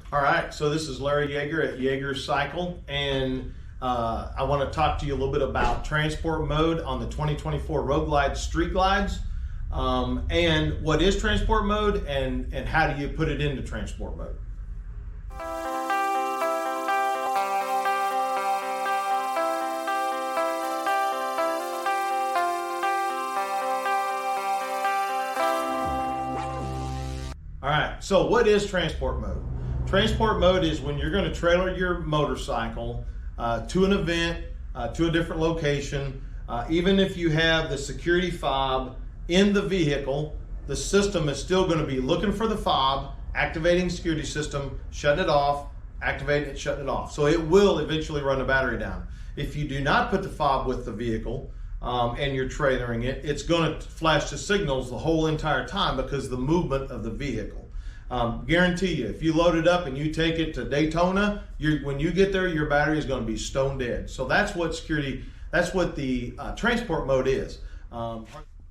All right, so this is Larry Yeager at Yeager Cycle, and I want to talk to you a little bit about transport mode on the 2024 Road Glide Street Glides, and what is transport mode and how do you put it into transport mode. All right, so what is transport mode? Transport mode is when you're going to trailer your motorcycle to an event, to a different location. Even if you have the security fob in the vehicle, the system is still going to be looking for the fob, activating security system, shutting it off, activating it, shutting it off. So it will eventually run the battery down. If you do not put the fob with the vehicle and you're trailering it, it's going to flash the signals the whole entire time because of the movement of the vehicle. Guarantee you, if you load it up and you take it to Daytona, when you get there, your battery is going to be stone dead. So that's what the transport mode is. All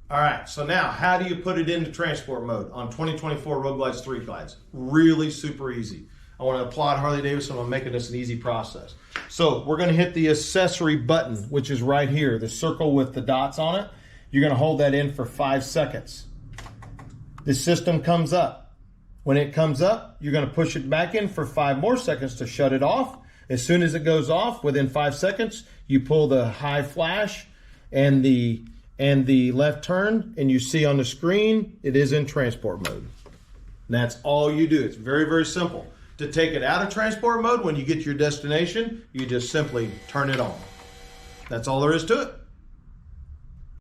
right, so now how do you put it into transport mode on 2024 Road Glide Street Glides? Really super easy. I want to applaud Harley-Davidson on making this an easy process. So we're going to hit the accessory button, which is right here, the circle with the dots on it. You're going to hold that in for 5 seconds. The system comes up. When it comes up, you're going to push it back in for 5 more seconds to shut it off. As soon as it goes off, within 5 seconds, you pull the high flash and the left turn, and you see on the screen, it is in transport mode. And that's all you do. It's very, very simple. To take it out of transport mode, when you get to your destination, you just simply turn it on. That's all there is to it.